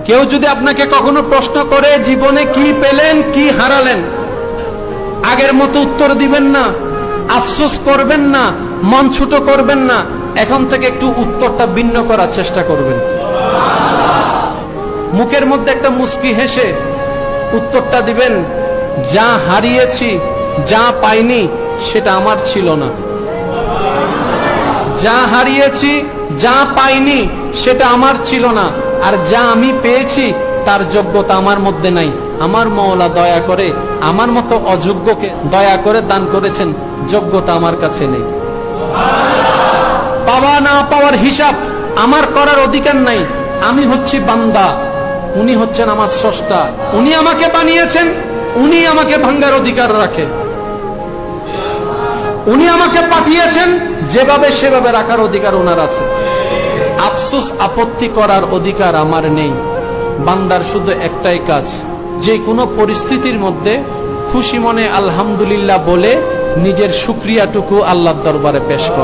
কেউ যদি আপনাকে কখনো প্রশ্ন করে জীবনে কি পেলেন কি হারালেন, আগের মতো উত্তর দিবেন না, আফসোস করবেন না, মন ছোট করবেন না। এখন থেকে একটু উত্তরটা ভিন্ন করার চেষ্টা করবেন। মুখের মধ্যে একটা মুস্কি হেসে উত্তরটা দিবেন, যা হারিয়েছি, যা পাইনি সেটা আমার ছিল না। যা হারিয়েছি, যা পাইনি সেটা আমার ছিল না, আর যা আমি পেয়েছি তার যোগ্যতা আমার মধ্যে নাই। আমার মওলা দয়া করে আমার মতো অযোগ্যকে দয়া করে দান করেছেন, যোগ্যতা আমার কাছে নেই। পাওয়া না পাওয়ার হিসাব আমার করার অধিকার নাই। আমি হচ্ছি বান্দা, উনি হচ্ছেন আমার স্রষ্টা। উনি আমাকে বানিয়েছেন, উনি আমাকে ভাঙ্গার অধিকার রাখে। উনি আমাকে পাঠিয়েছেন, যেভাবে সেভাবে রাখার অধিকার ওনার আছে। আফসোস আপত্তি করার অধিকার আমার নেই। বান্দার শুধু একটাই কাজ, যে কোনো পরিস্থিতির মধ্যে খুশি মনে আলহামদুলিল্লাহ বলে নিজের শুকরিয়াটুকু আল্লাহর দরবারে পেশ করা।